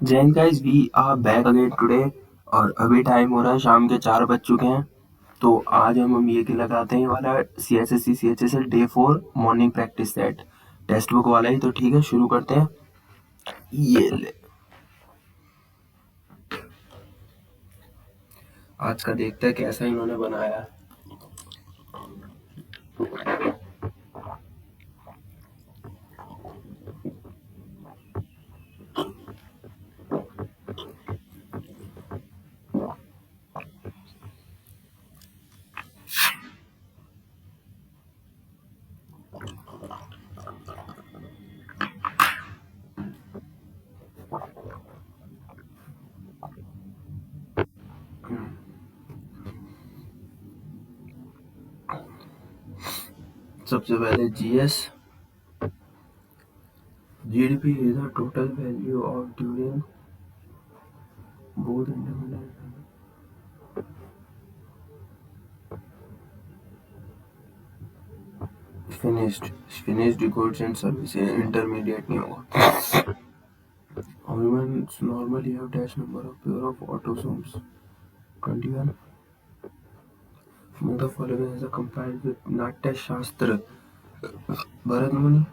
Jain guys we are back again today. और अभी time हो रहा है शाम के 4 बज चुके हैं। तो आज हम ये लगाते हैं, ये वाला CHSL day 4 morning practice set text book वाला ही। तो ठीक है, शुरू करते हैं। ये ले, आज का देखते हैं कैसा इन्होंने बनाया है। सबसे पहले GS GDP is the total value of during both independent finished goods and services. Intermediate नहीं होगा। Humans normally have dash number of pair of autosomes 21. Among the following is compared with Natya Shastra. Bharat Muni,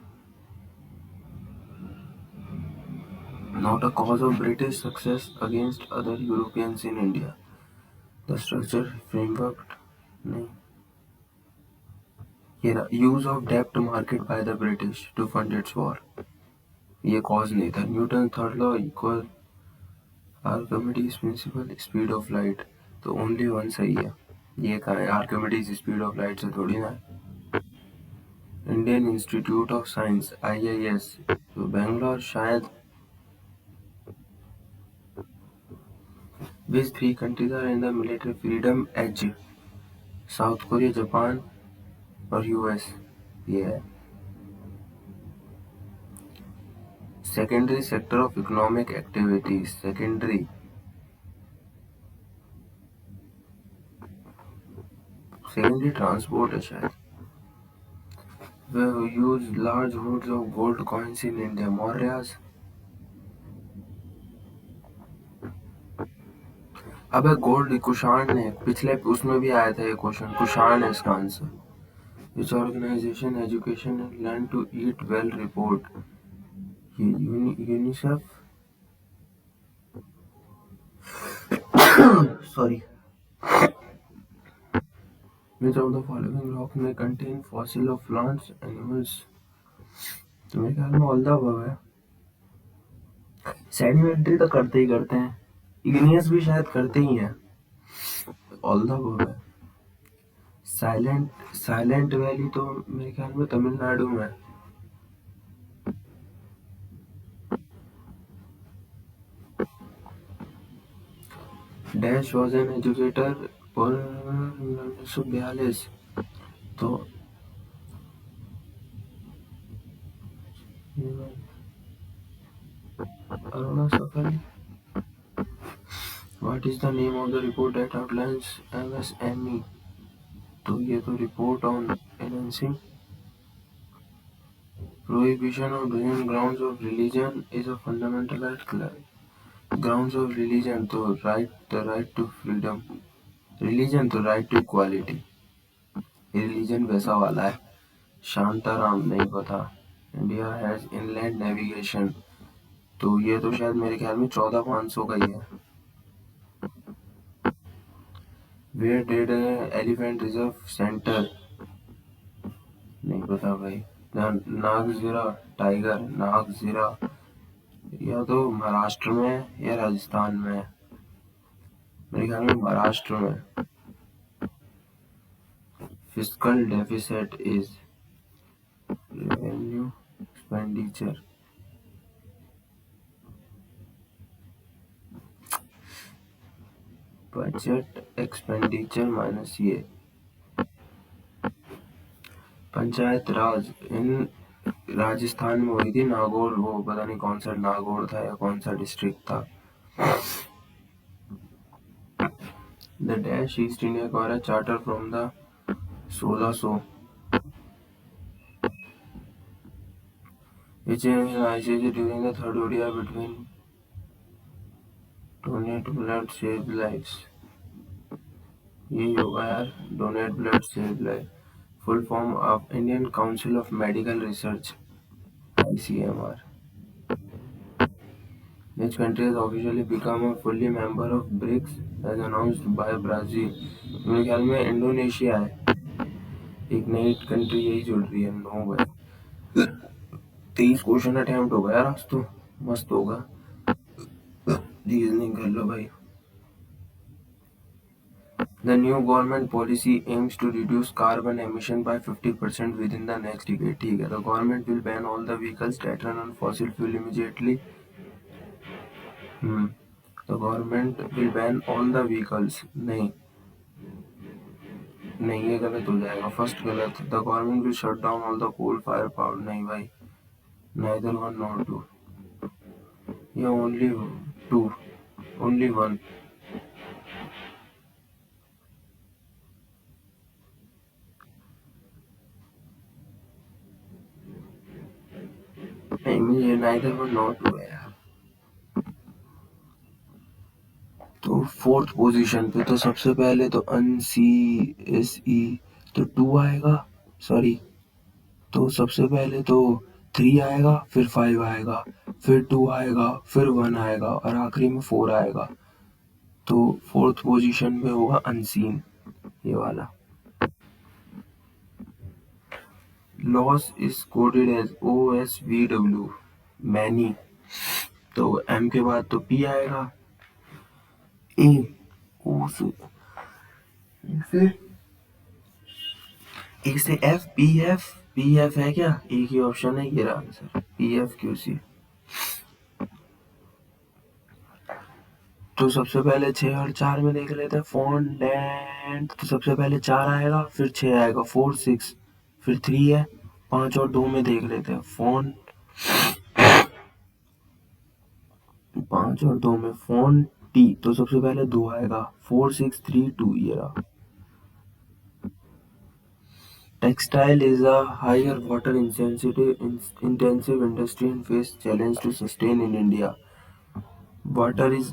not a cause of British success against other Europeans in India. The structure framework नहीं। ये use of debt market by the British to fund its war. ये cause नहीं था। Newton third law equal Archimedes principle speed of light। तो only one सही है। ये कहाँ है? Archimedes speed of light से थोड़ी ना है। Indian Institute of Science IIS तो बेंगलोर शायद। Which 3 countries are in the military freedom age? South Korea, Japan और US। ये है। Secondary sector of economic activities. Secondary transport है शायद। We use large holds of gold coins in India. Mauryas. अबे gold Kushan ने पिछले उसमें भी आया था ये क्वेश्चन। कुषाण है इसका answer. Which organisation education and learn to eat well report? UNICEF. Sorry. Which of the following rock may contain fossil of plants, animals? तो मेरे ख्याल में ऑल द अबव है। सेडिमेंट्री तो करते ही करते हैं। इग्नियस भी शायद करते ही हैं। ऑल द अबव है। साइलेंट वैली तो मेरे ख्याल में तमिलनाडु में है। डैश वॉज एन एजुकेटर और 1942 तो अरुणा सफल। What is the name of the report that outlines MSME? तो ये तो report on NNC. Prohibition of doing grounds of religion is a fundamental right. Grounds of religion तो the right to freedom। Religion तो right to equality। Religion वैसा वाला है। शांताराम नहीं पता। India has inland navigation तो ये तो शायद मेरे ख्याल में 14,500 का ही है। Where did elephant reserve center? नहीं पता भाई। नागजीरा टाइगर। नागजीरा या तो महाराष्ट्र में है या राजस्थान में है। मेरे ख्याल में महाराष्ट्र में। Fiscal deficit is revenue expenditure. Budget expenditure minus ये। पंचायत राज इन राजस्थान में हुई थी। नागौर, वो पता नहीं कौन सा नागौर था या कौन सा डिस्ट्रिक्ट था। The dash East India cora charter from the 1600। which ICC during the third ODI between donate blood save lives, यही होगा यार, donate blood save life. Full form of Indian Council of Medical Research, ICMR। Which country has officially become a fully member of BRICS as announced by Brazil? मेरे ख्याल में Indonesia है, एक नई country यही जुड़ रही है। 9 भाई, 23 क्वेश्चन अटेम्प्ट होगा यार आज तो, मस्त होगा। रीजनिंग कर लो भाई। The new government policy aims to reduce carbon emission by 50% within the next decade. ठीक है, the government will ban all the vehicles that run on fossil fuel immediately. The government will ban all the vehicles. नहीं नहीं, ये गलत हो जाएगा, first गलत। The government will shut down all the coal fire power, नहीं भाई, neither one nor two, या only two, only one। नहीं, मुझे neither one nor two है यार। तो फोर्थ पोजीशन पे तो सबसे पहले तो NCSE तो 2 आएगा, सॉरी, तो सबसे पहले तो 3 आएगा, फिर 5 आएगा, फिर 2 आएगा, फिर 1 आएगा और आखिरी में 4 आएगा। तो फोर्थ पोजीशन में होगा अनसीन, ये वाला। Loss is coded as OSVW, many, तो M के बाद तो P आएगा, A, O से F, PF है क्या, एक ही ऑप्शन है, ये रहा आंसर, PFQC। तो सबसे पहले 6 और 4 में देख लेते हैं। फॉन्डेंट, तो सबसे पहले 4 आएगा, फिर 6 आएगा, 4 6, फिर 3 है, 5 और 2 में देख लेते हैं। 5 और 2 में फोन टी, तो सबसे पहले 2 आएगा, 4 6 3 2, ये रहा। Textile is a higher water intensive industry and face challenge to sustain in India. Water is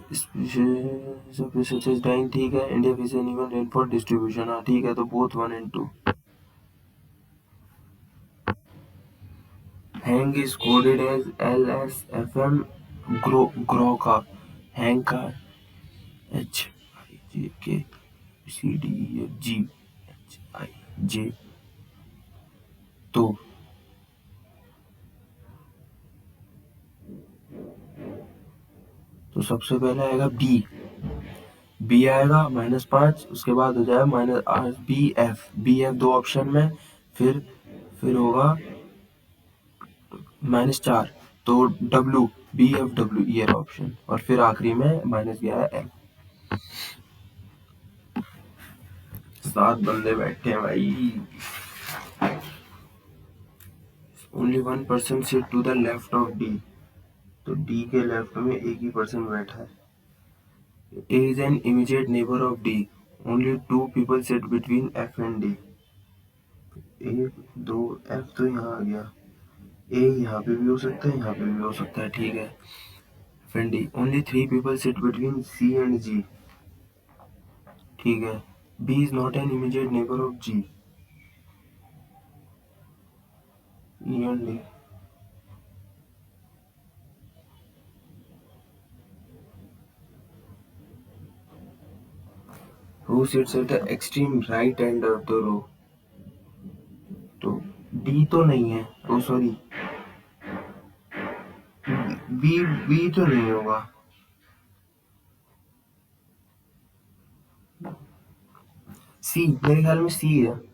dying, ठीक है। India face uneven rainfall distribution, हाँ ठीक है, तो both 1 and 2। Hang is coded as LSFM, grow का hang का HIJKCDEFGHIJ। तो सबसे पहले आएगा बी आएगा -5, उसके बाद हो जाएगा BF 2 ऑप्शन में, फिर होगा -4, तो BFW, ये ऑप्शन, और फिर आखिरी में -11M। 7 बंदे बैठे हैं भाई। Only 1 person sit to the left of D, तो D के लेफ्ट में एक ही पर्सन बैठा है। A is an immediate neighbor of D, only 2 people sit between F and D। 1 2 F तो यहाँ आ गया, A यहाँ पे भी हो सकता है, यहाँ पे भी हो सकता है, ठीक है। F and D, only 3 people sit between C and G, ठीक है। B is not an immediate neighbor of G, E and D। Who sits at the extreme right end of the row, तो D तो नहीं है, ओ sorry, B तो नहीं होगा, C, मेरे ख्याल में C है।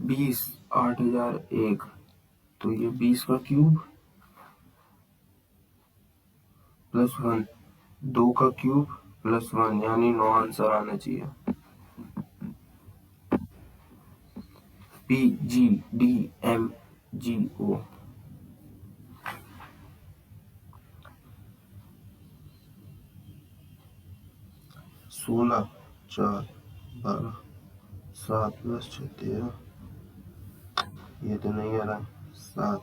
20 8001, तो ये 20 का क्यूब प्लस 1, 2 का क्यूब प्लस 1, यानी 9 आंसर आना चाहिए। PGDMGO। 16 4 12 7 + 6 13, ये तो नहीं आ रहा। 7।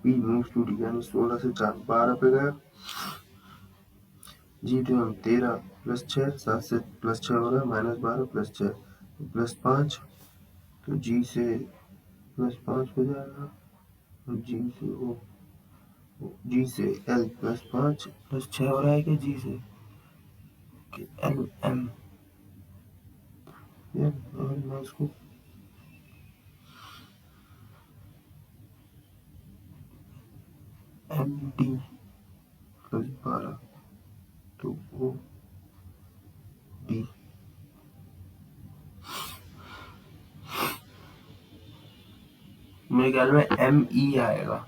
पी मूव्स टू डी यानी 16 से 4 12 पे गया। जी तो हम 13 प्लस 6 7 से प्लस 6 हो रहा है -12 प्लस 6 प्लस 5 तो जी से प्लस 5 हो जाएगा और जी से एल प्लस 5 प्लस 6 हो रहा है कि जी से एल एम और मैं इसको एम डी प्लस 12 तो ओ डी मेरे ख्याल में एम ई आएगा।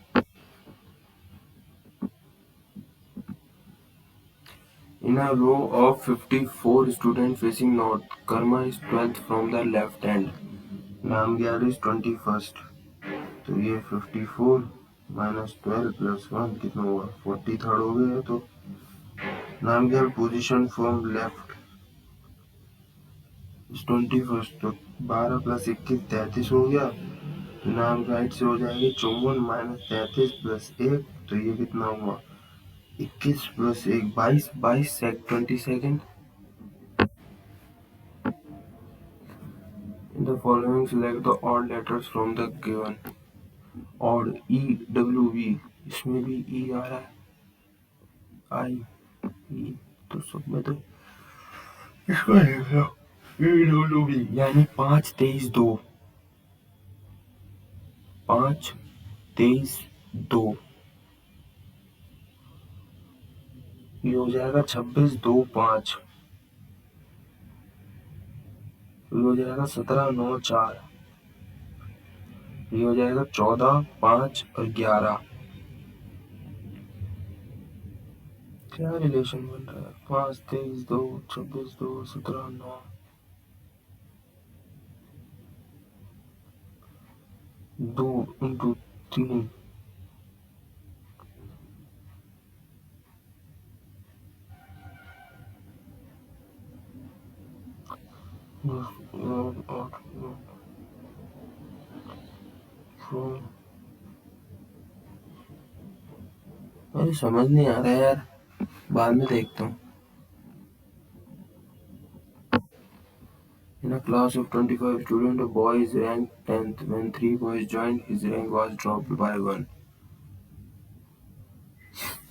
In a row of 54 students facing north, Karma is 12th from the left hand. Namgyal is 21st. तो ये 54 -12 प्लस 1 कितना हुआ 43rd हो गया। तो Namgyal position from left is 21st तो 12 प्लस 21 33 हो गया। नाम राइट से हो जाएगी 54 -33 प्लस 1 तो ये कितना हुआ 21 plus 1 22 22 20 second. In the following select the odd letters from the given odd E W V इसमें भी E आ रहा है I E तो सब में तो इसको देख लो E W V यानी 5 23 2 5 23 2 ये हो जाएगा 26 2 5 ये हो जाएगा 17 9 4 ये हो जाएगा 14 5 और 11 क्या रिलेशन बन रहा है 5 23 2 26 2 17 9 2 इंटू 3 अरे समझ नहीं आ रहा यार बाद में देखता हूँ। In a class of 25 students, a boy is ranked 10th. When 3 boys joined, his rank was dropped by 1.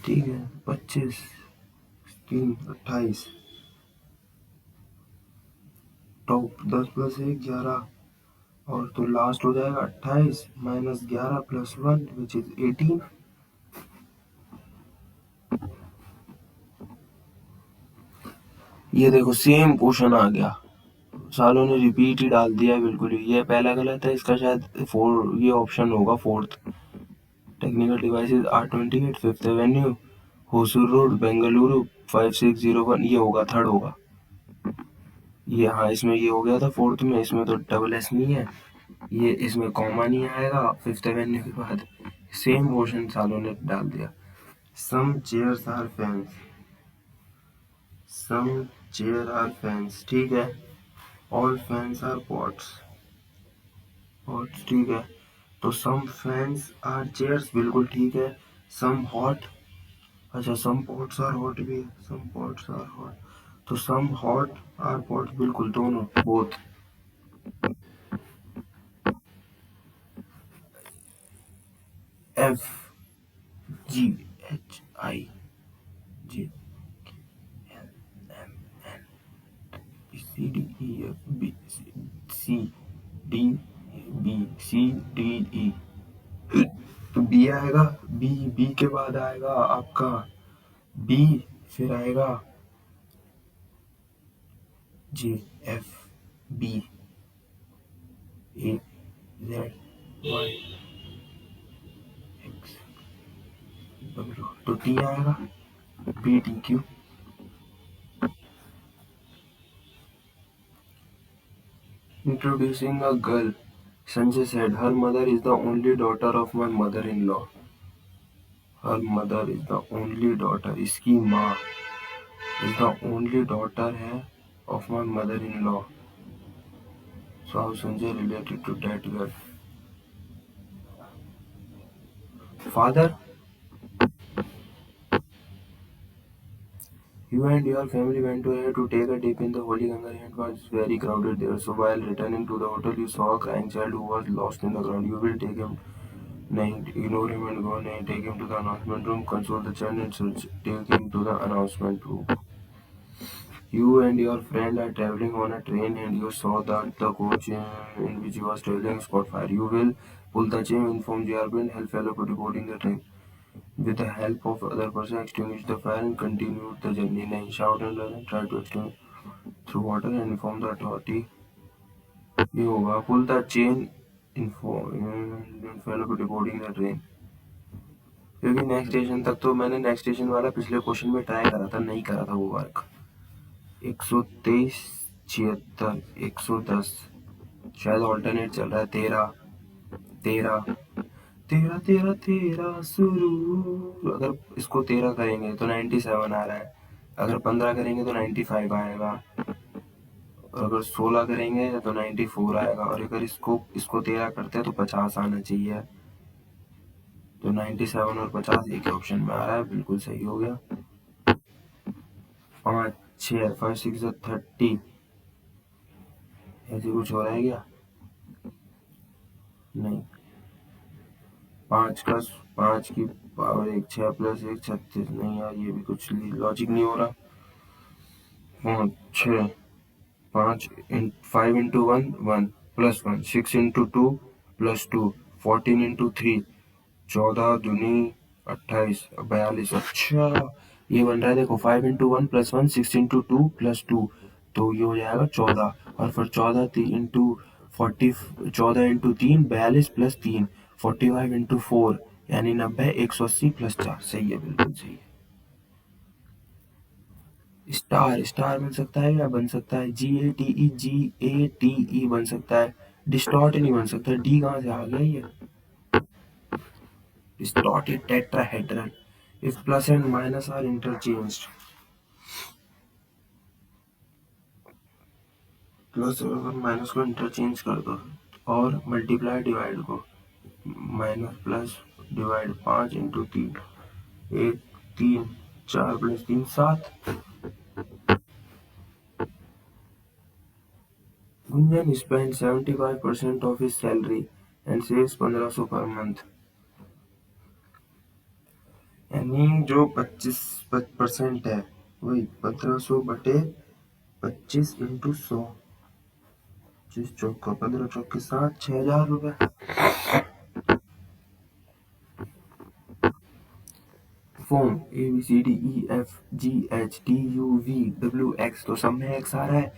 ठीक है 25 3 28 टॉप 10 प्लस 1 11 और तो लास्ट हो जाएगा 28 -11 प्लस 1 विच इज 18। ये देखो सेम क्वेश्चन आ गया सालों ने रिपीट ही डाल दिया बिल्कुल ही। ये पहला गलत है इसका शायद ये ऑप्शन होगा 4th। Technical devices R28 5th Avenue Hosur road Bengaluru 5601 ये होगा 3rd होगा ये। हाँ इसमें ये हो गया था 4th में इसमें तो डबल एस नहीं है ये इसमें कॉमा नहीं आएगा 5th एवेन्यू के बाद। सेम क्वेश्चन सालों ने डाल दिया। Some chairs are fans some chair are fans ठीक है। All fans are pots pots ठीक है। तो सम फैंस आर चेयर्स बिल्कुल ठीक है। सम हॉट अच्छा सम पॉट्स आर हॉट भी है सम पॉट्स आर हॉट तो सम हॉट आर पॉट्स बिल्कुल दोनों both. F G H I J L M N C D E F B C D B C D E तो बी आएगा B के बाद आएगा आपका बी फिर आएगा J F B A Z Y X तो टी आएगा B T Q. Introducing a girl, Sanjay said, her mother is the only daughter of my mother-in-law. Her mother is the only daughter. इसकी माँ is the only daughter है of my mother-in-law. So how Sanjay related to that girl? Father, you and your family went to take a dip in the holy Ganga. It was very crowded there. So while returning to the hotel, you saw a crying child who was lost in the crowd. You will take him. Nahin, ignore him and go. Nahin, take him to the announcement room. Console the child and search. Take him to the announcement room. You and your friend are traveling on a train and you saw that the coach in which you was traveling caught fire. You will pull the chain, inform GRB and help fellow boarding the train. With the help of other person, extinguish the fire and continue the journey. Nahin, shout and run and try to extinguish through water and inform the authority. ये होगा pull the chain, inform fellow boarding the train. क्योंकि next station तक तो मैंने next station वाला पिछले question में try करा था, नहीं करा था वो वर्क. 123 76 110 शायद ऑल्टरनेट चल रहा है. 13 13 13 13 13 शुरू. अगर इसको 13 करेंगे तो 97 आ रहा है. अगर 15 करेंगे तो 95 आएगा. और अगर 16 करेंगे तो 94 आएगा. और अगर इसको 13 करते हैं तो 50 आना चाहिए. तो 97 और 50 एक ऑप्शन में आ रहा है. बिल्कुल सही हो गया. 5 6 5 6 30. ऐसे कुछ हो रहा है क्या? नहीं. 5 की पावर 1 6 प्लस 1 36. नहीं यार, ये भी कुछ लॉजिक नहीं हो रहा. 5 6 5 5 into 1 1 plus 1 6 into 2 plus 2 14 into 3 14 दूनी 28 42. अच्छा, ये बन रहा है देखो. 5 into 1 plus 1 6 into 2 plus 2, तो ये हो जाएगा 14. और फिर 14 इंटू 40 14 इंटू 3 42 प्लस 3 45 इंटू 4 यानी 90 180 प्लस 4. सही है, बिल्कुल सही है. स्टार बन सकता है या बन सकता है GATE बन सकता है. डिस्टॉर्ट नहीं बन सकता. डी कहाँ से आ गया ये? Distorted tetrahedron if plus and minus are interchanged. Plus और माइनस को इंटरचेंज कर दो और मल्टीप्लाई डिवाइड को. Minus plus divide 5 into 3 1 3 4 plus 3 7. Gunjan spent 75% of his salary and saves 1500 per month. यानी जो 25% है वही 1500 बटे 25 इंटू 100. 25 चौका 15 चौके 60 6000 रुपए. फॉर्म ABCDEFGHDUVWX तो सब में एक्स आ रहा है.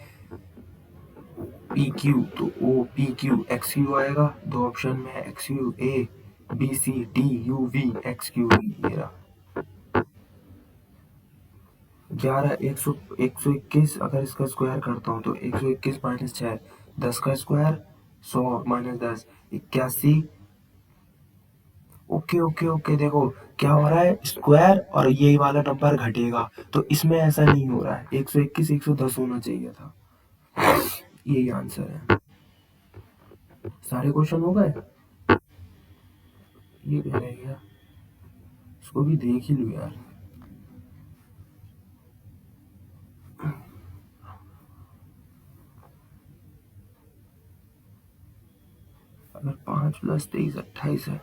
PQ तो OPQ XQ आएगा. दो ऑप्शन में XQ ABCDUVXQ. ये रहा 11 121. अगर इसका स्क्वायर करता हूँ तो 121 माइनस 6 10 का स्क्वायर 100 माइनस 10 81. ओके देखो क्या हो रहा है. स्क्वायर और यही वाला नंबर घटेगा तो इसमें ऐसा नहीं हो रहा है. 121 110 होना चाहिए था. यही आंसर है. सारे क्वेश्चन हो गए. ये क्या रह गया, इसको भी देख ही लो यार. अगर 5 प्लस 23 28 है.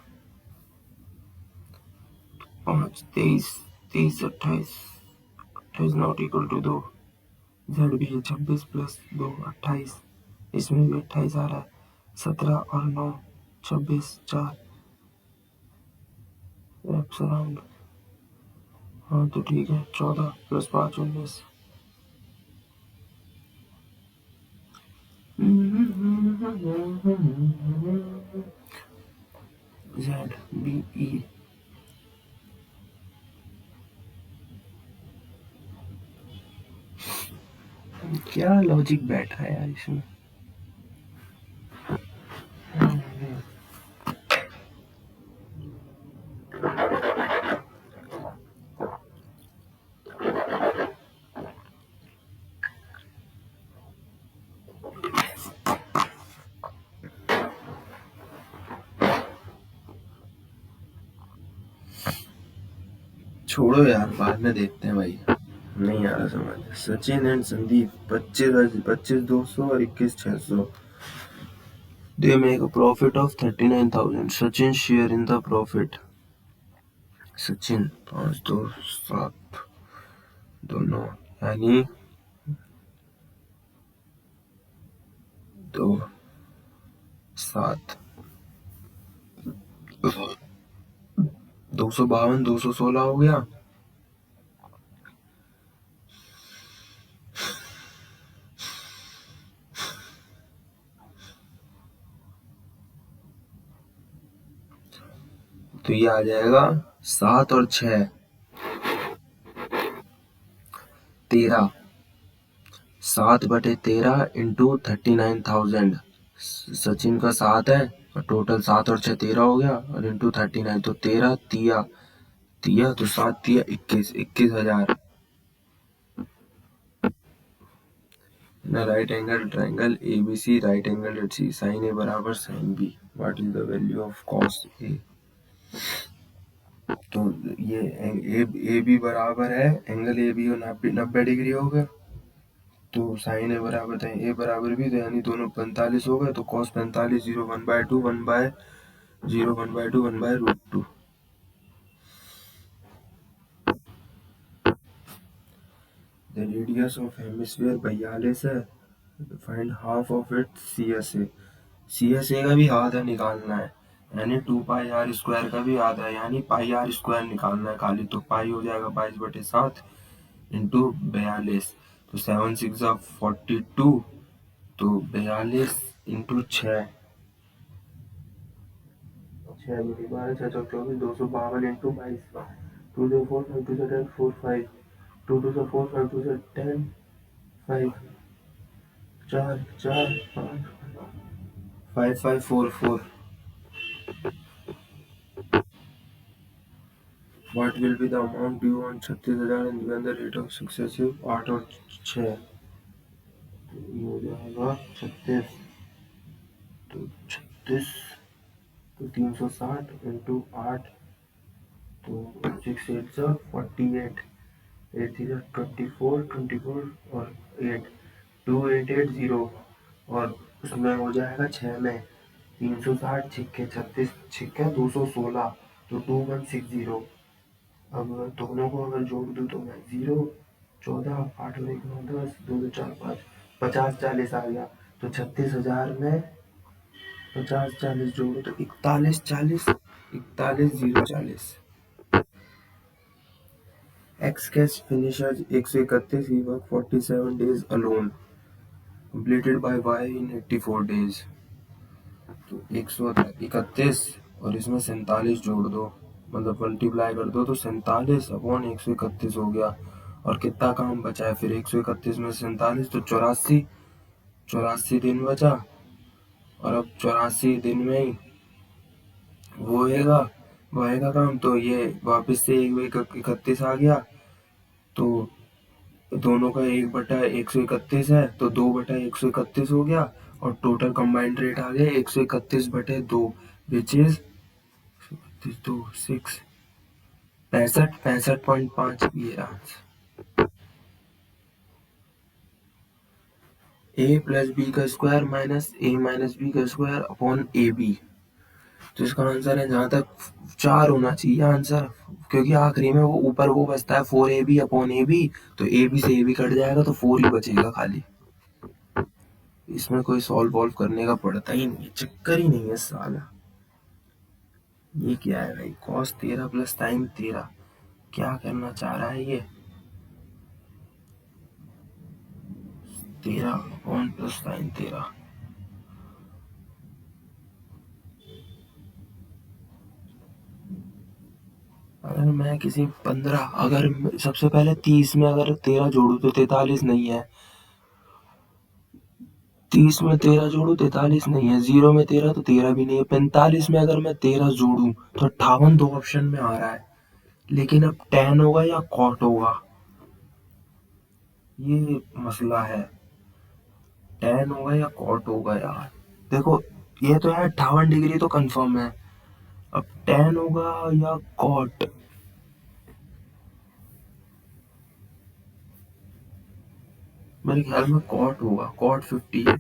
5 23 23 28 28 नॉट इक्वल टू 2. जेड भी है 26 प्लस 2 28. इसमें भी 28 आ रहा है. 17 और 9 26 4 एप्स अराउंड. हाँ तो ठीक है. 14 प्लस 5 19. ZBE. क्या लॉजिक बैठ रहा है यार इसमें. छोड़ो यार, बाद में देखते हैं भाई, नहीं आ रहा समझ। सचिन एंड संदीप 25,200 और 21,600, they make a profit of 39,000. Sachin share in the profit. Sachin 5, 2, 7 दोनों, यानी 2, 7, 252, 216 हो गया। तो ये आ जाएगा 7 और 6 13, 7/13 इंटू 39,000। सचिन का 7 है और टोटल 7 और 6 13 हो गया, और इंटू 39 तो 13 तिया तिया, तो 7 तिया 21,000। In a right angle triangle ABC, right angle at C, sin A बराबर sin B, what is the value of cos A? तो ये ए बी बराबर है, एंगल ए बी 90 डिग्री हो गया, तो साइन ए बराबर था ए बराबर भी, तो यानी दोनों 45 हो गए, तो cos 45 0 1/2 1/0 1/2 1/√2। The radius of hemisphere 42 है, find half of it CSA। CSA का भी आधा निकालना है, यानी 2πr² का भी आधा है, यानी πr² निकालना है खाली, तो पाई हो जाएगा 22/7 इंटू 42, तो 7 6 42, तो 42 into 6, 6×12 252 into 22, 2 2 4 5 2 10 4 5, 2 2 4 5 2 10 5, 4 4 5 5 5 4 4। What will be the amount due on 36,000 and given the rate of successive 8 और 6? ये हो जाएगा 36, तो 36 तो 360 इंटू 8, तो 6 8 48, 8 3 24 24 और 8 2880, और उसमें हो जाएगा 6 में 360 छिक्के 36 छिक्के 216, तो 2160। अब दोनों को अगर जोड़ दूँ तो मैं 0 14 8 और 1 9 10 2 2 4 5 50 40 आ गया, तो 36,000 में 50 40 जोड़ो तो 41 40 41 0 40। X cash finishes 131, he worked 47 days alone, completed by Y in 84 days। तो 131 और इसमें 47 जोड़ दो, मतलब मल्टीप्लाई कर दो, तो 47/131 हो गया, और कितना काम बचा है फिर 131 में 47, तो 84 दिन बचा, और अब 84 दिन में ही वो होएगा काम, तो ये वापस से 1/31 आ गया, तो दोनों का 1/131 है, तो 2/131 हो गया, और टोटल कंबाइंड रेट आ गया 131/2, विच इज 6 65.5। ये आंसर a प्लस बी का square minus a minus B का स्क्वायर अपॉन ए बी, तो इसका आंसर है जहां तक 4 होना चाहिए आंसर, क्योंकि आखिरी में वो ऊपर वो बचता है 4ab अपॉन ए बी, तो ए बी से ए बी कट जाएगा, तो 4 ही बचेगा खाली। इसमें कोई सॉल्व वॉल्व करने का पड़ता ही नहीं, चक्कर ही नहीं है साला। ये क्या है भाई, cos 13 प्लस sin 13, क्या करना चाह रहा है ये, 13 अपॉन प्लस sin 13। अगर मैं किसी 15, अगर सबसे पहले 30 में अगर 13 जोड़ू तो 43 नहीं है, 30 में 13 जोड़ू 43 नहीं है, 0 में 13 तो 13 भी नहीं है, 45 में अगर मैं 13 जोड़ू तो 58 दो ऑप्शन में आ रहा है, लेकिन अब tan होगा या cot होगा, ये मसला है, tan होगा या cot होगा यार। देखो ये तो है 58 डिग्री तो कंफर्म है, अब tan होगा या cot, मेरे ख्याल में कॉट होगा, cot 58।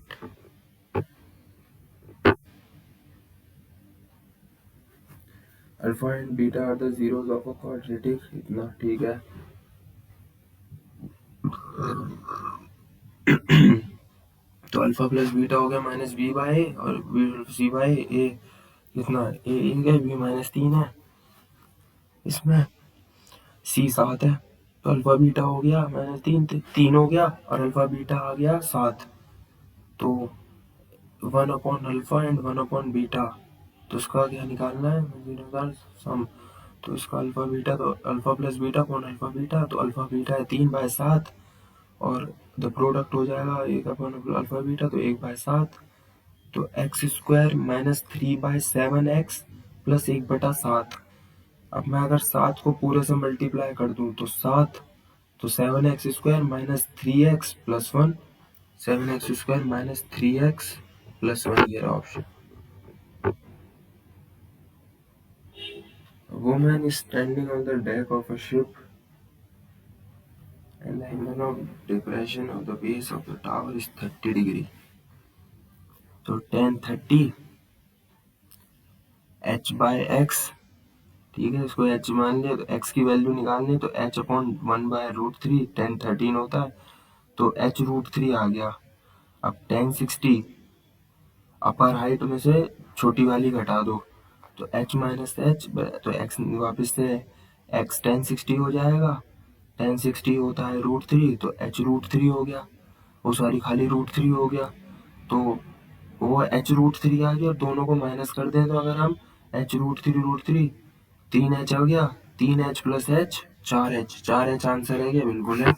Alpha and beta are the zeros of a quadratic, इतना ठीक है। तो अल्फा प्लस बीटा हो गया माइनस बी बाई ए और सी बाई ए, कितना ए 1 है, बी माइनस 3 है, इसमें सी 7 है। तो अल्फा बीटा हो गया माइनस 3 हो गया और अल्फा बीटा आ गया 7। तो 1 upon alpha and 1 upon beta, तो इसका क्या निकालना है, सम। तो इसका अल्फा बीटा, तो alpha plus beta upon alpha beta, तो अल्फा बीटा है 3/7 और द प्रोडक्ट हो जाएगा 1 अपॉन अल्फा बीटा, तो 1/7। तो x square minus 3/7x plus 1/7। अब मैं अगर 7 को पूरे से मल्टीप्लाई कर दूं तो 7, तो 7x² minus 3x plus 1, 7x² minus 3x plus 1, ये रहा option. A woman is standing on the deck of a ship and the angle of depression of the base of the tower is 30 degree. तो tan 30 h bye x, ठीक है, इसको h मान लिया, तो x की वैल्यू निकालनी, तो h अपॉन 1/√3 tan 13 होता है, तो h√3 आ गया। अब tan 60 अपर हाइट में से छोटी वाली घटा दो, तो h माइनस एच, तो x वापस से x tan 60 हो जाएगा, tan 60 होता है √3, तो h√3 हो गया, वो सॉरी खाली √3 हो गया, तो वो h√3 आ गया और दोनों को माइनस कर दें, तो अगर हम h√3 3h आ गया, 3h plus h 4h answer है क्या, बिल्कुल है।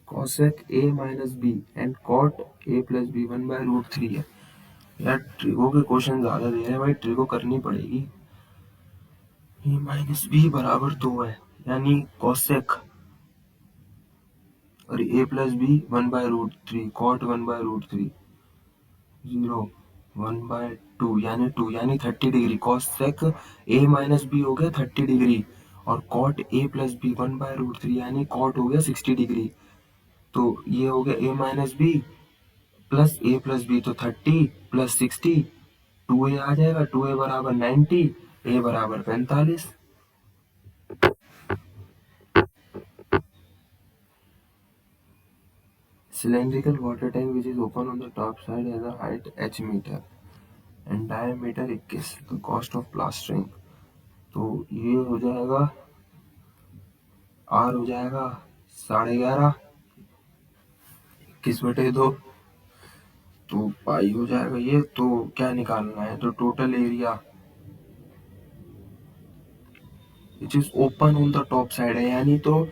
cosec a minus B and cot a plus B 1/√3 है। यार ट्रिगो के क्वेश्चन ज्यादा दे रहे हैं भाई, ट्रिगो करनी पड़ेगी। a माइनस बी बराबर 2 है, यानी cosec और a प्लस बी 1/√3, cot 1/√3, 0 1/2 यानी 2, यानी 30 degree. cosec a minus B हो गया 30 डिग्री और cot a प्लस बी 1/√3 यानी cot हो गया 60 डिग्री। तो ये हो गया a minus B plus a plus B, तो 30 प्लस 60, 2a आ जाएगा, 2a बराबर 90, a बराबर 45। Cylindrical water tank which is open on the top side has a height h meter and diameter 21, the cost of plastering, तो ये हो जाएगा r हो जाएगा 11.5, 21/2, तो पाई हो जाएगा ये। तो क्या निकालना है, तो total area which is open on the top side है, यानी तो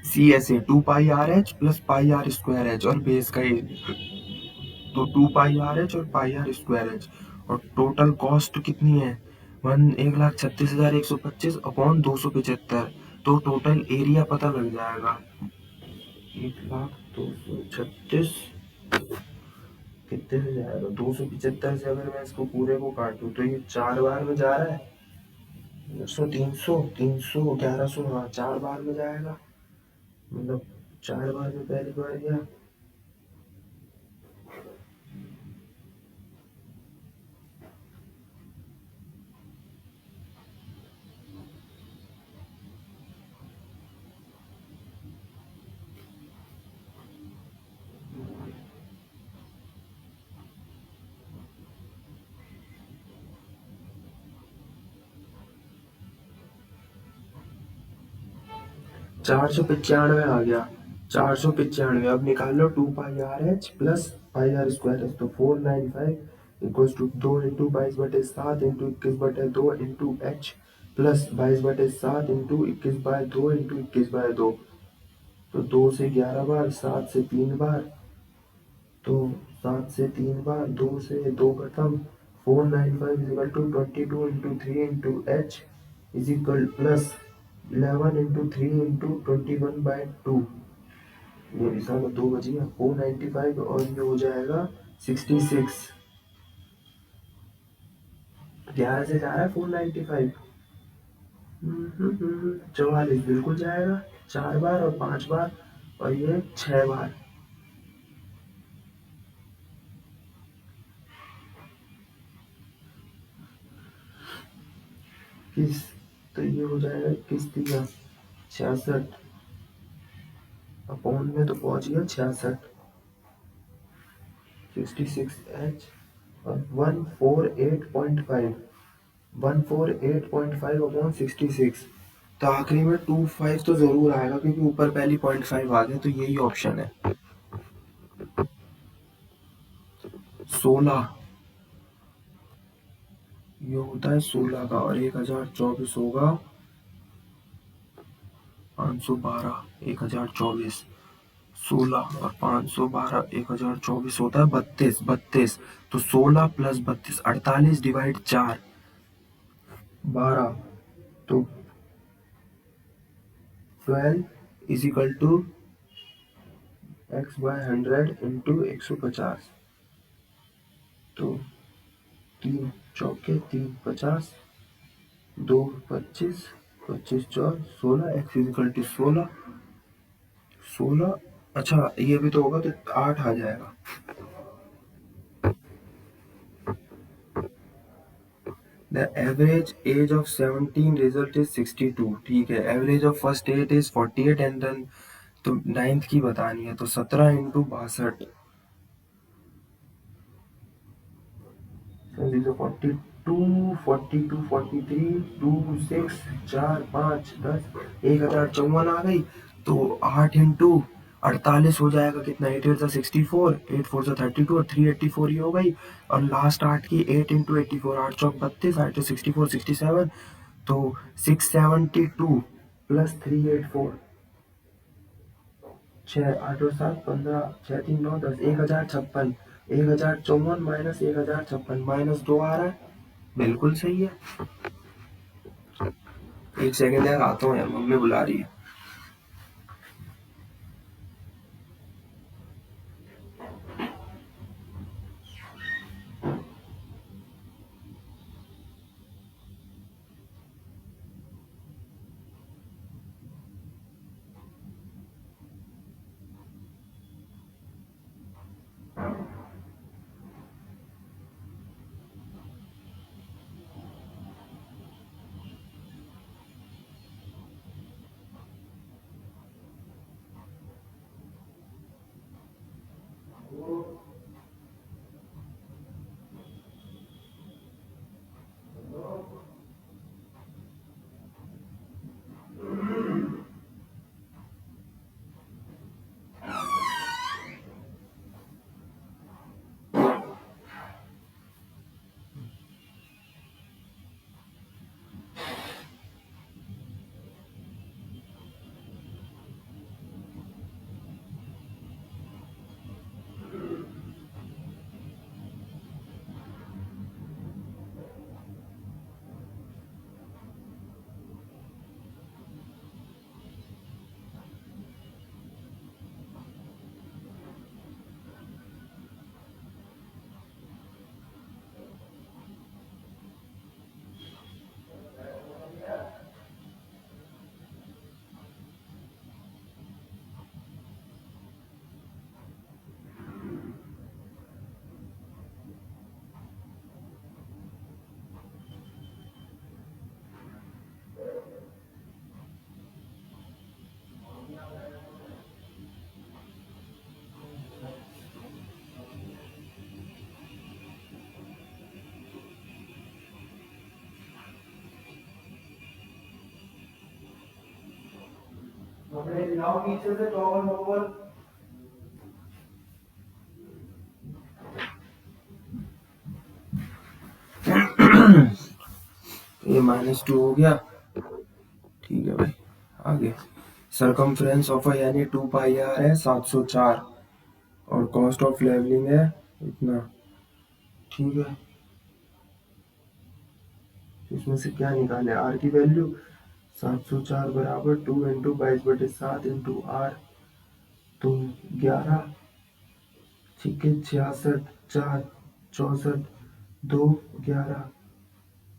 सी ऐसे 2πRh प्लस πr² और बेस का एरिया, तो 2πRh और πr², और टोटल कॉस्ट कितनी है, 1,36,125 अपॉन 275, तो टोटल एरिया पता लग जाएगा 1,02,36 कितने से जाएगा, 275 से अगर मैं इसको पूरे को काटूं तो ये 4 बार में जा रहा है, 300 300 1100, हाँ 4 बार में जाएगा, मतलब 4 बार में पहली बार गया। 495 आ गया, 495। अब निकाल लो 2πRh प्लस πr², तो 495 equals to 2 into 22/7 into 21/2 into h plus 22/7 into 21/2 into 21/2, तो 2 से 11 बार, 7 से 3 बार, तो 7 से 3 बार, 2 से 2 खत्म, 495 is equal to 22 into 3 into h is equal plus 11 into 3 into 21/2, ये भी सारा 2 बच गया, 495 और ये हो जाएगा 66। 11 से जा रहा है 495, 44 बिल्कुल जाएगा, 4 बार और 5 बार, और ये 6 बार। किस, तो ये हो जाएगा किस दिया 66 अपॉन में तो पहुंच गया 66, 66H और 148.5, 148.5 अपॉन 66। तो आखिरी में 25 तो जरूर आएगा क्योंकि ऊपर पहली 0.5 आ गया, तो यही ऑप्शन है 16। ये होता है 16 का, और 1024 होगा 512, 1024, 16 और 512, 1024 होता है 32, 32। तो 16 प्लस 32, 48 डिवाइड 4, 12। तो 12 is equal to x/100 into 150। तो 3 चौके 3 50, 2 25, 25 4 16, x इज इक्वल टू 16, 16। अच्छा ये भी तो होगा, तो 8 आ जाएगा। The average age of 17 result is 62। ठीक है, average of first 8 is 48 and then, तो नाइन्थ की बतानी है, तो 17 इंटू 62, 42, 42, 43, 26, 4 5 10, 1054 आ गई। तो 8 इंटू 48 हो जाएगा कितना, 8 8 64, 8 4 32 और 384 ये हो गई। और लास्ट 8 की 8 इंटू 84, 8 चौक 32, 8 64 67, तो 672 प्लस 384, 6 8 और 7 15, 6 3 9 10, 1056, 1054 माइनस 1056 -2 आ रहा है। बिल्कुल सही है। एक सेकंड यार, आता हूँ यार, मम्मी बुला रही है। अपने दिलाओ पीछे से टॉवल वॉवल। ये -2 हो गया। ठीक है भाई, आगे। सरकमफ्रेंस ऑफ यानी 2 पाई आर है 704, और कॉस्ट ऑफ लेवलिंग है इतना। ठीक है, इसमें से क्या निकाले, आर की वैल्यू 704 बराबर 2 इंटू 22/7 इंटू आर, तो 11, ठीक है, 66, 4 64, 2 11,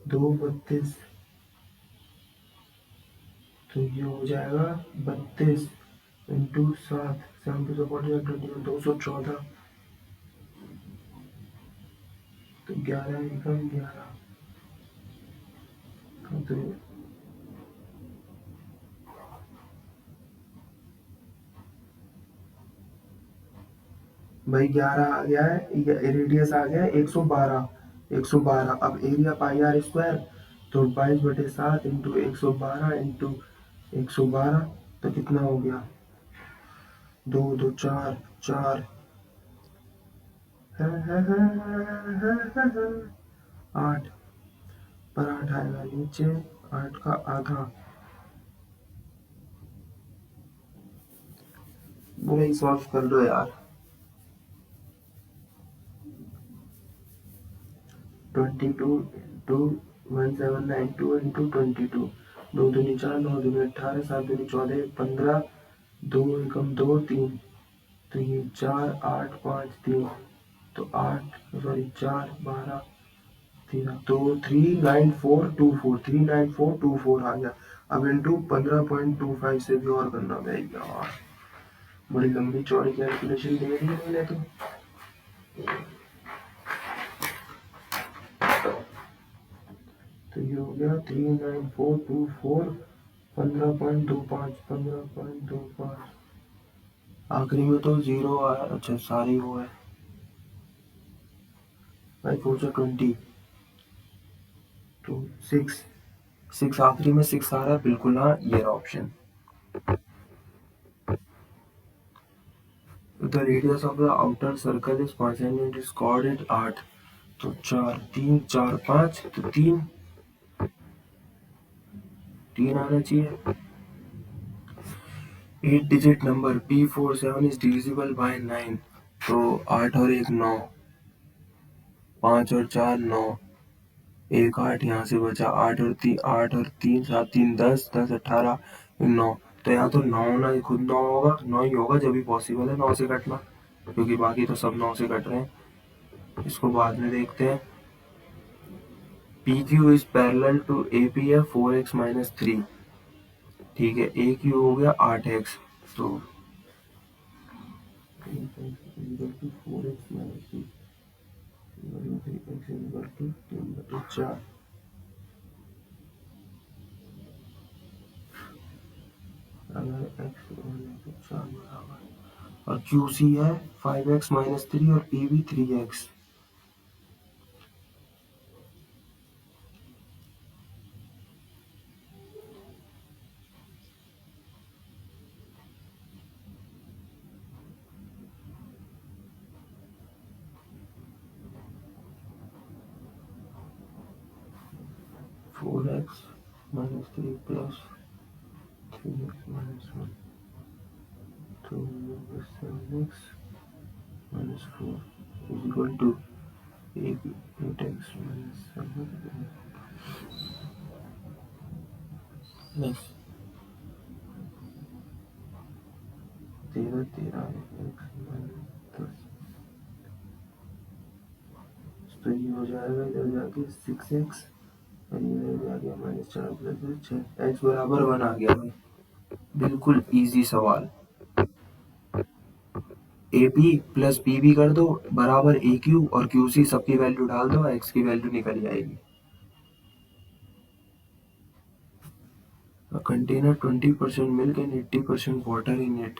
2 32, तो ये हो जाएगा 32 इंटू 7, 7 214, तो 11 एकम 11। तो भाई 11 आ गया है, रेडियस आ गया है 112, 112। अब एरिया पाई आर स्क्वायर, तो 22/7 इंटू 112 इंटू 112, तो कितना हो गया, 2 2 4 4 8 पर 8 आएगा नीचे, 8 का आधा। वही सॉल्व कर लो यार। 22 इंटू 1792 इंटू 22, 2 दूनी 4, 9 दूनी 18, 7 दूनी 14, 15, 2 एकम 2 3, तो ये 4 8 5 3, तो 8 सॉरी 4 12 13, तो 39424, 39424 आ गया। अब इंटू 15.25 से भी और करना पड़ेगा यार, बड़ी लंबी चौड़ी कैलकुलेशन दे दी मैंने तो। तो ये हो गया 39424, 15.25, 15.25। आखिरी में तो जीरो आया, अच्छा सारी वो है भाई, 4 20, तो 6 आखिरी में 6 आ रहा है, बिल्कुल हाँ, ये रहा option. The radius of the outer circle is 5 centimetre, is coordinate 8, तो 4 3 4 5, तो 3 आना चाहिए। 8 digit number P47 is divisible by 9, तो 8 और 1 9, 5 और 4 9, 1 8 यहाँ से बचा, 8 और 3 7 3 10, 10 18 9, तो यहाँ तो 9 ना खुद 9 होगा, 9 ही होगा जब भी पॉसिबल है 9 से कटना, क्योंकि बाकी तो सब 9 से कट रहे हैं। इसको बाद में देखते हैं। PQ is parallel to AP है 4x-3, ठीक है, AQ हो गया 8x, तो 4x-3 4, अगर x तो 4 बराबर, और QC है 5x-3 और PB 3x। 4x-3 plus 3x-1, तो 7x-4 is equal to 8x-7 next 13 x-10, तो ये हो जाएगा इधर जाके 6x, और ये आ गया -4 + 6, x बराबर 1 आ गया भाई, बिल्कुल इजी सवाल। AP प्लस PB कर दो बराबर AQ, और QC सबकी वैल्यू डाल दो, x की वैल्यू निकल जाएगी। A container 20% milk and 80% water in it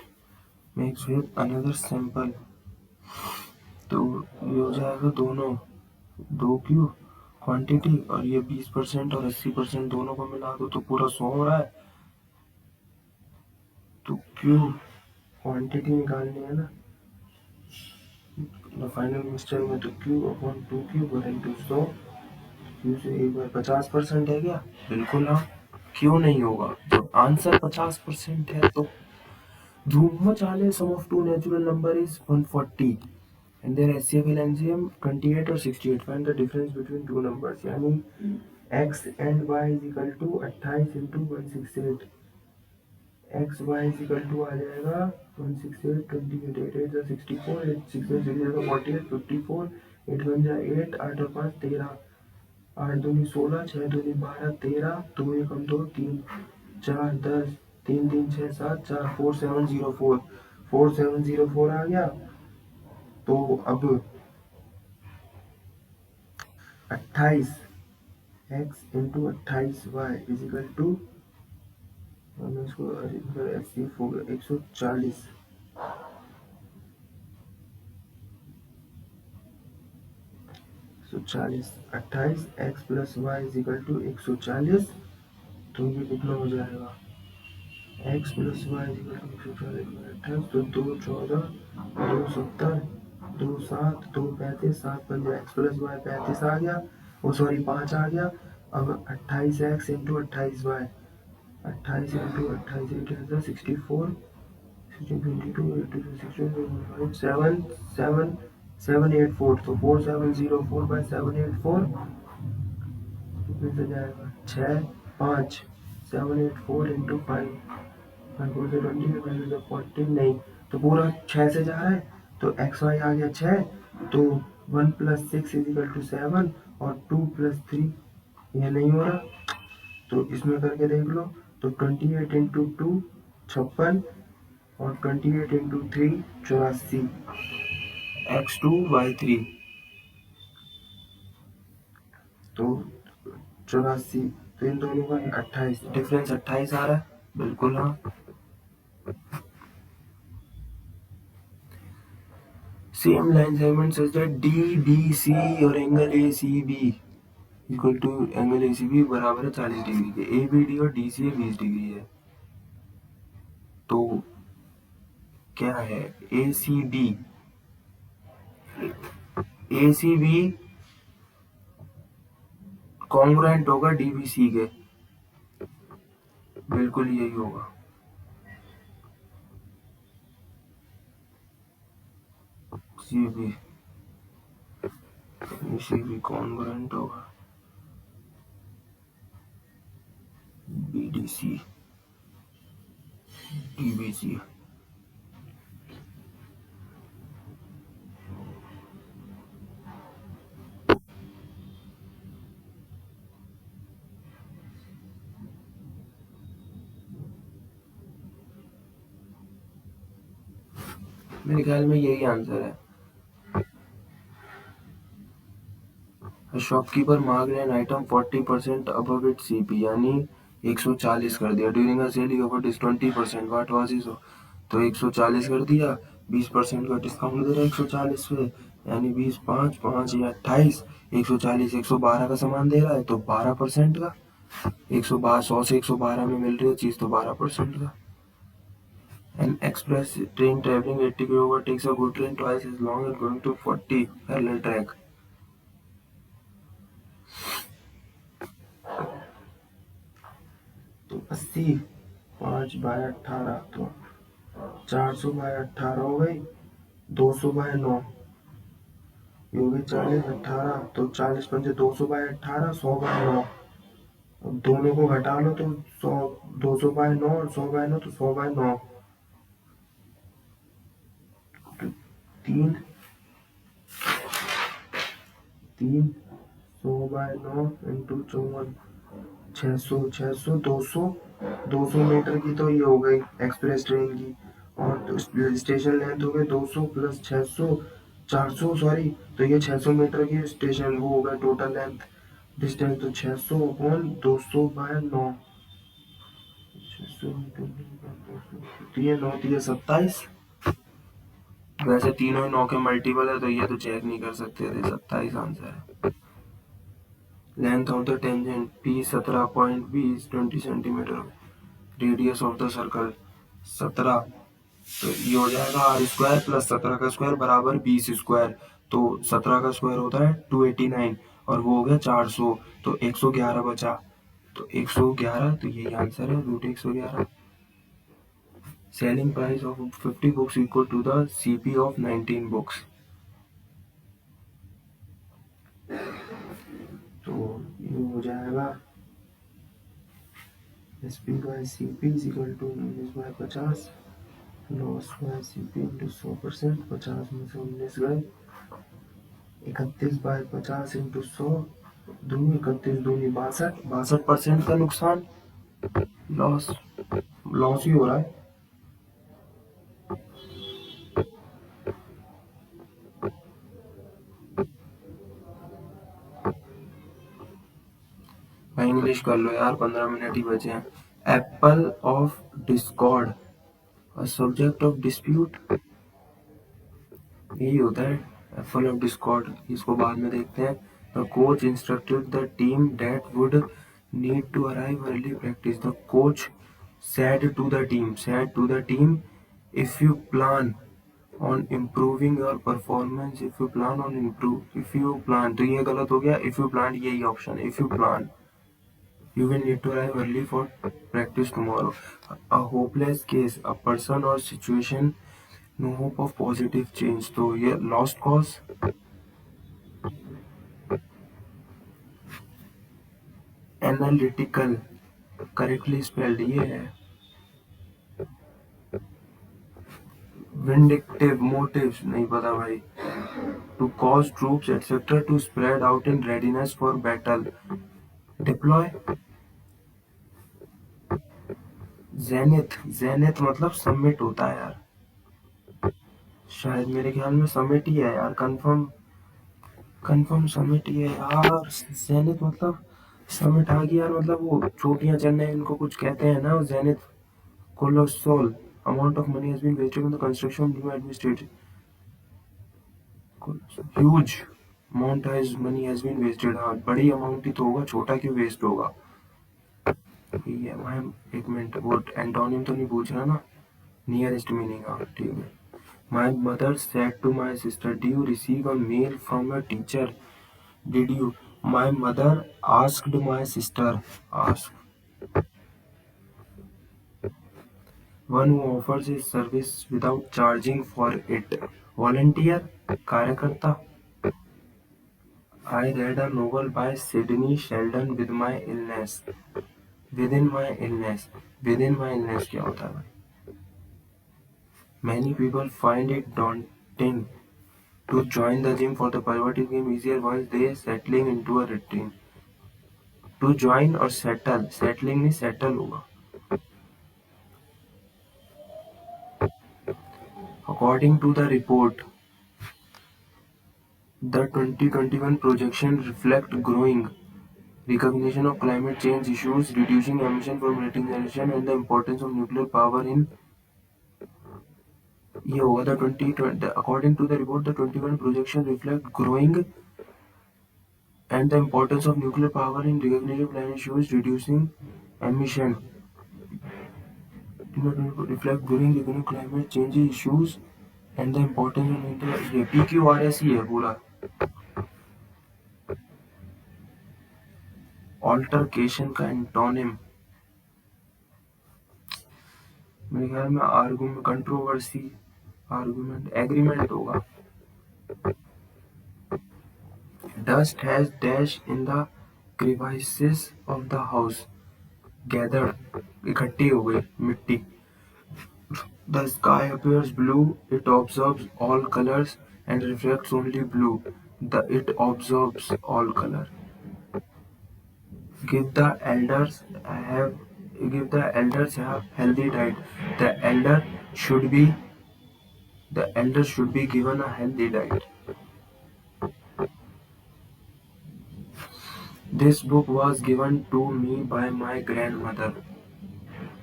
makes with another sample, तो ये हो जाएगा दोनों 2Q क्वांटिटी, और ये 20% और 80% दोनों को मिला दो तो पूरा 100 हो रहा है, तो Q क्वांटिटी निकालनी है ना फाइनल मिक्सचर में, तो Q/2Q = 100। Q से एक बार 50% है क्या, बिल्कुल हाँ, क्यों नहीं होगा, जब आंसर 50% है तो। धूम मचा ले, sum of two natural number is 140 and their HCF and LCM 28 और 68, find the difference between two numbers, यानी x and y is equal to 28 into 168, X Y equal to आ जाएगा 168, 28 8 8 जा 64, 8 6 6 जाएगा 48, 54, 8 1 जा 8, 8 और 5 13, 8 दूनी 16, 6 दूनी 12 13, 2 एकम 2 3, 4 10 3 3 6 7 4 4704 4704 आ गया। तो अब 28 x into 28y equal to 140 140 28 x plus y equal to 140। तो ये कितना हो जाएगा x plus y equal to 140 28 तो 2 14 2 70 2 7 2 35 7 15 x प्लस वाई 35 आ गया। वो सॉरी 5 आ गया। अब 28 x इंटू 28 वाई 28 इंटू 28 64 22 82 16 7 7 784 तो 4704 बाय 784 कितने से जाएगा 6 5 784 इंटू 5 14 नहीं तो पूरा 6 से जा रहा है। तो एक्स वाई आ गया 6 तो 1 प्लस 6 इजिकल टू 7 और 2 प्लस 3 ये नहीं हो रहा। तो इसमें करके देख लो। तो 28 इंटू 2 56 और 28 इंटू 3 84 x2y3 तो 84 तो इन दोनों का 28 डिफरेंस 28 आ रहा है बिल्कुल। हाँ same line segment such that DBC और angle ACB equal to angle ACB बराबर है 40 डिग्री के। ABD और DCA 20 डिग्री है। तो क्या है ACB कॉन्ग्रुएंट होगा DBC के। बिल्कुल यही होगा। CB कॉन्ग्रुएंट होगा BDC DBC। मेरे ख्याल में यही आंसर है। Shopkeeper marked an item 40% above its CP यानी 140 कर दिया। During a sale he offered is 20%। What was his तो 140 कर दिया। 20% का डिस्काउंट दे रहा है 140 पे यानी 20 5 5 या 28 140 112 का सामान दे रहा है तो 12% का 112 100 से 112 में मिल रही है चीज तो 12% का। An express train traveling 80 km takes a good train twice as long as going to 40 parallel track। तो 80 5 बाय 18 तो 400 बाय 18 हो गई 200 बाय 9 ये हो गई 40 18 तो 40 पंजे 200 बाय 18 100 बाय 9। अब दोनों को घटा लो तो 100 200 बाय 9 और 100 बाय 9 तो 100 बाय 9 तो 3 100 बाय 9 इंटू 54 600 200 मीटर की तो ये हो गई एक्सप्रेस ट्रेन की। और तो स्टेशन लेंथ हो गई 200 प्लस 600 400 सॉरी तो ये 600 मीटर की स्टेशन वो होगा टोटल लेंथ डिस्टेंस। तो 600 अपॉन 200 बाय 9 600 तो ये 9 तो ये 27। वैसे तीनों ही 9 के मल्टीपल है तो ये तो चेक नहीं कर सकते थे। 27 आंसर है। Length of the tangent P 17.20 20 centimetre. Radius of the circle 17 तो ये हो जाएगा आर स्क्वायर प्लस 17 का स्क्वायर बराबर 20 स्क्वायर। तो 17 का स्क्वायर होता है 289 और वो हो गया 400 तो 111 बचा। तो 111 तो यही आंसर है root 111। Selling price of 50 books equal to the CP of 19 books. तो ये हो जाएगा SP by CP is equal to 19 by 50 loss by CP into 100%। 50 में से 19 गए 31 बाय 50 इंटू 100 दूनी 31 दूनी 62 62% का नुकसान लॉस लॉस ही हो रहा है। भाई इंग्लिश कर लो यार, 15 मिनट ही बचे हैं। Apple of Discord, a subject of dispute, यही होता है एप्पल ऑफ डिस्कॉर्ड। इसको बाद में देखते हैं। The coach instructed the team that would need to arrive early practice. The coach said to the team, if you plan on improving your performance, if you plan, तो ये गलत हो गया, if you plan यही option है, if you plan you will need to arrive early for practice tomorrow. A hopeless case, a person or situation, no hope of positive change, तो ये lost cause। Analytical, correctly spelled ये है। Vindictive, motives नहीं पता भाई। To cause troops etc to spread out in readiness for battle, deploy। zenith मतलब submit होता है यार, शायद मेरे ख्याल में सबमिट ही है यार। कंफर्म सबमिट ही है यार। जेनिथ मतलब सबमिट आ गया यार, मतलब वो चोटियां चढ़ने इनको कुछ कहते हैं ना। Zenith colossal amount of money has been wasted on the construction of new administrative, huge amount has money has been wasted। हाँ बड़ी अमाउंट ही तो होगा, छोटा क्यों वेस्ट होगा। ठीक है मैं एक मिनट, वो एंटोनिम तो नहीं पूछ रहा ना, नियरेस्ट मीनिंग। हाँ ठीक है। My mother said to my sister, do you receive a mail from your teacher? Did you? My mother asked my sister. Ask. One who offers his service without charging for it. Volunteer. कार्यकर्ता। I read a novel by Sidney Sheldon with my illness. Within my illness. Within my illness क्या होता है भाई? Many people find it daunting to join the gym for the pivot became easier once they settling into a routine. To join और settle, settling नहीं settle होगा। According to the report, the 2021 projection reflect growing recognition of climate change issues, reducing emission from heating generation, and the importance of nuclear power in ये होगा the 2020 according to the report the 21 projection reflect growing and the importance of nuclear power in recognition of climate issues, reducing emission reflect growing recognition climate change issues and the importance of nuclear। ये PQRS ही है पूरा। Altercation का antonym मेरे ख्याल में argument, controversy, argument, agreement होगा। Dust has dash in the crevices of the house, gathered, इकट्ठी हो गई मिट्टी। The sky appears blue, it absorbs all colors and reflects only blue. It absorbs all color. Give the elders have Give the elders have healthy diet. The elder should be the elder should be given a healthy diet. This book was given to me by my grandmother.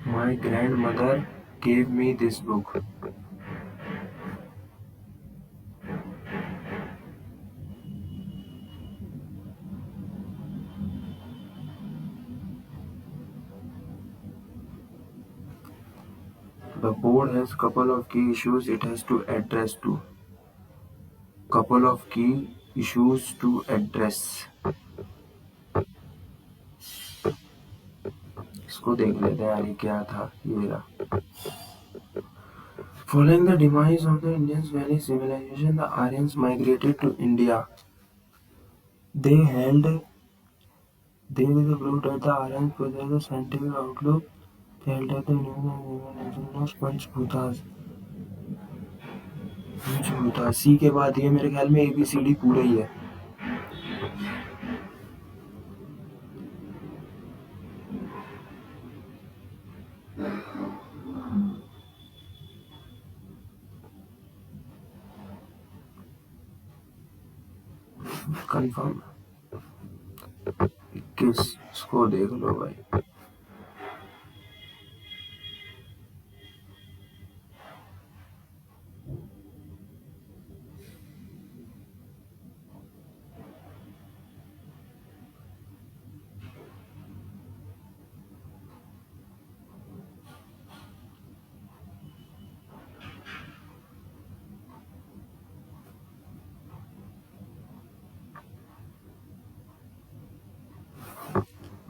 My grandmother gave me this book. The board has couple of key issues it has to address to. Couple of key issues to address. इसको देख लेते हैं यार, ये क्या था। ये रहा। Following the demise of the Indus Valley Civilization, the Aryans migrated to India. They proved that the Aryans possessed a scientific outlook. They held that the nation was Panchbhutas। सी के बाद ये मेरे ख्याल में ABCD पूरा ही है। कंफर्म 21 इसको देख लो भाई।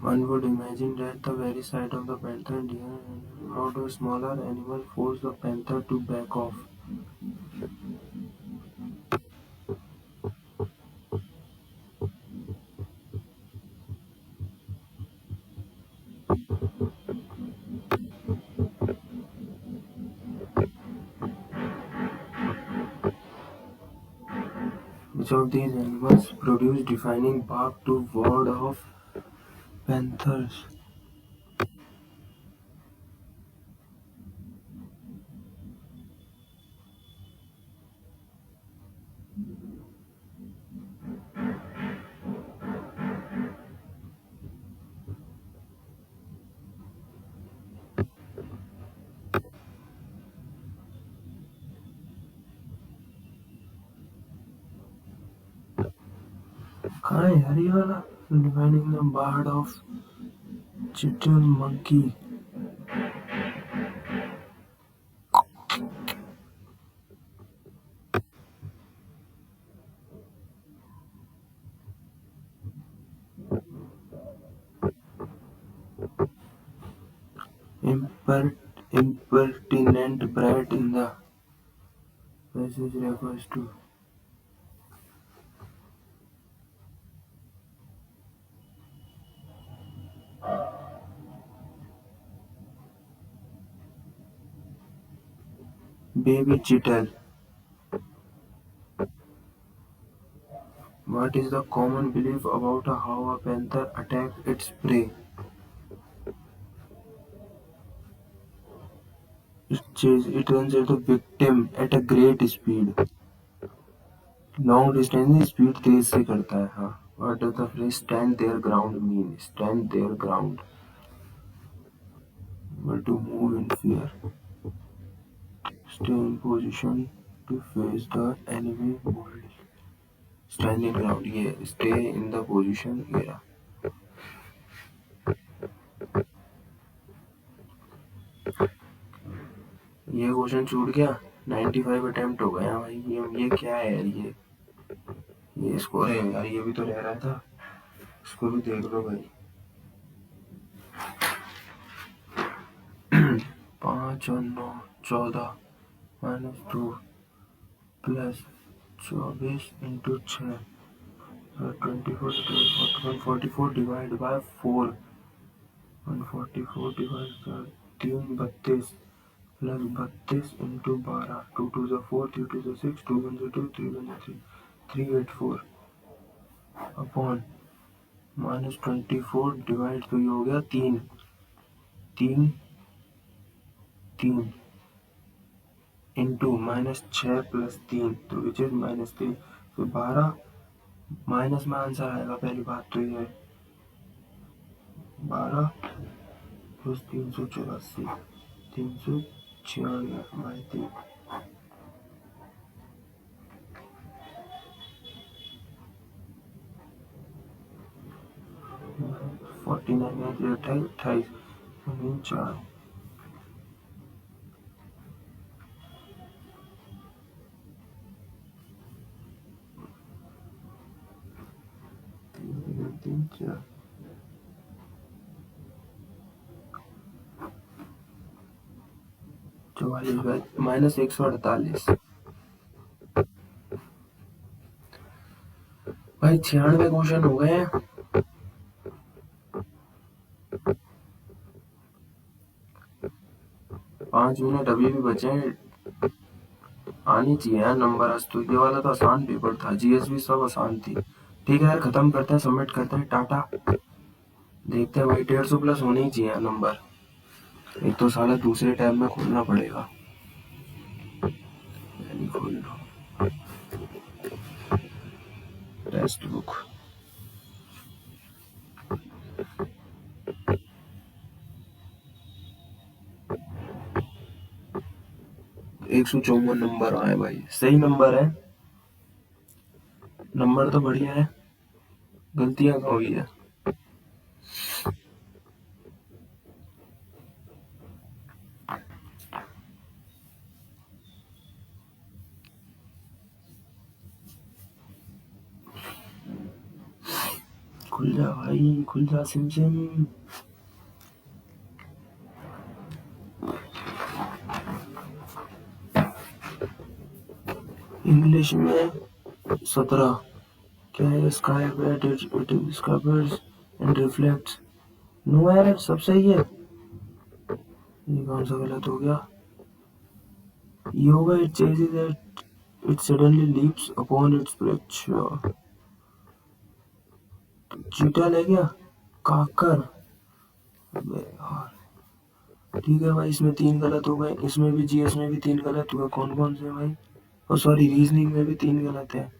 One would imagine that the very sight of the panther and deer how do smaller animal force the panther to back off. Which of these animals produce defining bark to ward off panthers? कहाँ है यार ये वाला? Defining the bark of chital monkey. Impertinent brat in the passage refers to baby chital. What is the common belief about how a panther attacks its prey? It runs at the victim at a great speed. Long distance में speed तेज से करता है। हाँ। What does the phrase stand their ground mean? Stand their ground. But to move in fear. Stay in position to face the enemy boldly. Stand in ground. ये stay in the position ये रहा। ये question छूट गया। 95 attempt हो गया भाई। ये क्या है यार? ये स्कोर है यार। ये भी तो रह रहा था। इसको भी देख लो भाई। 5 और 9 14 -2 plus 24 into 6 24 144 divide by 4 144 divide by 3 32 plus 32 into 12 2 2 ज़ा 4 3 2 ज़ा 6 2 1 ज़ा 2 3 1 ज़ा 3 384 अपॉन -24 डिवाइड तो ये हो गया 3 3 3 इंटू -6 प्लस 3 तो विच इज -3 तो 12 माइनस में आंसर आएगा। पहली बात तो ये 12 प्लस 384 396 बाई 3 49 28 4 3 4 44 -148 भाई 96 क्वेश्चन हो गए हैं। 5 मिनट अभी भी बचे हैं। आनी चाहिए यार नंबर। आज तो ये वाला तो आसान पेपर था। जीएस भी सब आसान थी। ठीक है यार खत्म करते हैं। सबमिट करते हैं। टाटा। देखते हैं भाई 150 प्लस होने ही चाहिए नंबर। एक तो साला दूसरे टैब में खोलना पड़ेगा। खोल लो। मस्त बुक। 154 नंबर आए भाई, सही नंबर है, नंबर तो बढ़िया है, गलतियां कहाँ हुई है। खुल जा भाई, खुल जा सिम सिम। इंग्लिश में 17 क्या है? Sky bright it scatters and reflects. No यार, सब सही है। ये कौन सा गलत हो गया? योगा it chases it it suddenly leaps upon its breath. Cheetah ले गया काकर। अबे यार, ठीक है भाई, इसमें 3 गलत हो गए, इसमें भी जीएस में भी 3 गलत हुए। कौन कौन से भाई? ओ सॉरी, रीजनिंग में भी 3 गलत है।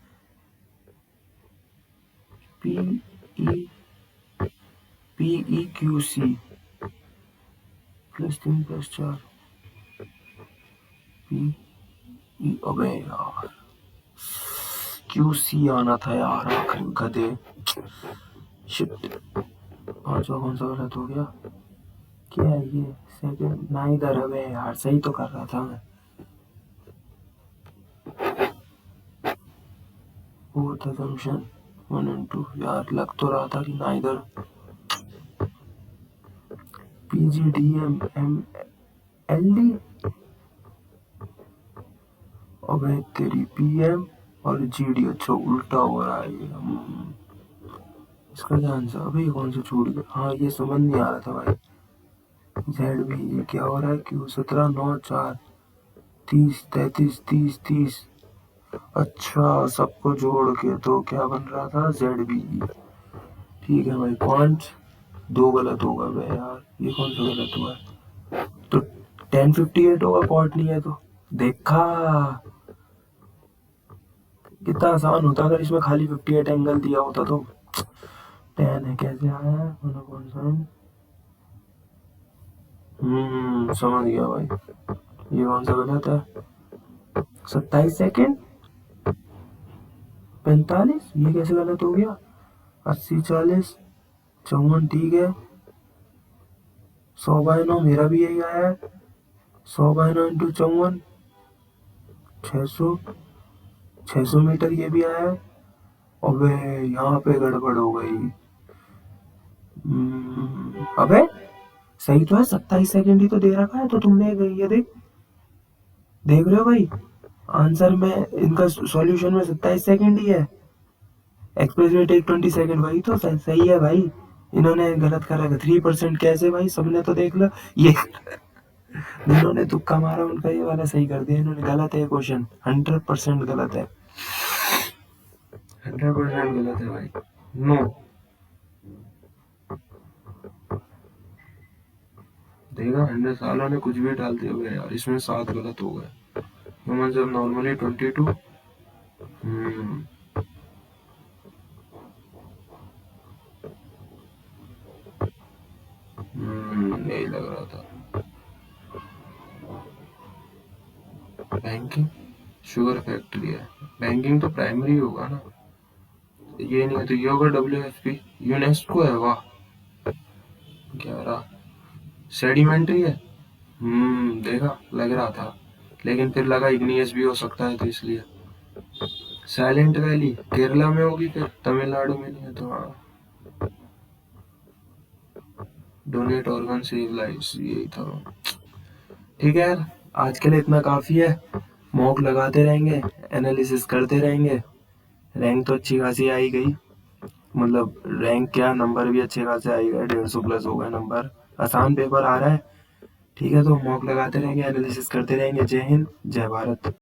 P E PEQC +3 + 4 PE। अबे यार, QC आना था यार, आखिर गधे। शिट, पांचवा कौन सा गलत हो गया? क्या है ये? Second neither. अबे यार, सही तो कर रहा था मैं। फोर्थ असम्पशन 1 और 2 यार, लग तो रहा था कि नाइदर। PGDM MLD। अबे तेरी PM और GD। अच्छा, उल्टा हो रहा है ये। इसका क्या आंसर? अबे ये कौन सा छूट गया? हाँ, ये समझ नहीं आ रहा था भाई। ZB ये क्या हो रहा है? Q 17 9 4 30 33 30 30। अच्छा, सबको जोड़ के तो क्या बन रहा था? ZB। ठीक है भाई। क्वांट 2 गलत होगा बे यार, ये कौन सा गलत हुआ है? तो 1058 होगा, क्वांट नहीं है तो। देखा, कितना आसान होता अगर इसमें खाली 58 एंगल दिया होता तो। 10 है, कैसे आया है? कौन सा? समझ गया भाई। ये कौन सा गलत है? 27 सेकेंड 45, ये कैसे गलत हो गया? 80 40 54, ठीक है। 100/9 मेरा भी यही आया है। 100/9 × 54 600 600 मीटर ये भी आया है। अबे यहाँ पे गड़बड़ हो गई। अबे सही तो है, 27 सेकेंड ही तो दे रखा है। तो तुमने ये देख रहे हो भाई, आंसर में इनका सॉल्यूशन में 27 सेकेंड ही है। एक्सप्रेस में टेक 20 सेकेंड। भाई तो सही है भाई, इन्होंने गलत करा है। 3% कैसे भाई? सबने तो देख लो ये। जिन्होंने तुक्का मारा उनका ये वाला सही कर दिया इन्होंने। गलत है क्वेश्चन, 100% गलत है, 100% गलत है भाई। नो, देखा, 100 सालों ने कुछ भी डाल दिया हुआ यार। इसमें 7 गलत हो गए। ह्यूमन जब नॉर्मली 22। यही लग रहा था। बैंकिंग शुगर फैक्ट्री है। बैंकिंग तो प्राइमरी होगा ना, ये नहीं है तो ये होगा WFP। यूनेस्को है, वाह। 11 सेडिमेंट्री है। देखा, लग रहा था, लेकिन फिर लगा इग्नियस भी हो सकता है तो इसलिए। साइलेंट वैली केरला में होगी, फिर तमिलनाडु में नहीं है तो। हाँ, डोनेट ऑर्गन सेव लाइव्स, यही था। ठीक है यार, आज के लिए इतना काफी है। मॉक लगाते रहेंगे, एनालिसिस करते रहेंगे। रैंक तो अच्छी खासी आई गई, मतलब रैंक क्या, नंबर भी अच्छे खासे आई गए। 150+ हो गए नंबर। आसान पेपर आ रहा है। ठीक है, तो मॉक लगाते रहेंगे, एनालिसिस करते रहेंगे। जय हिंद, जय भारत।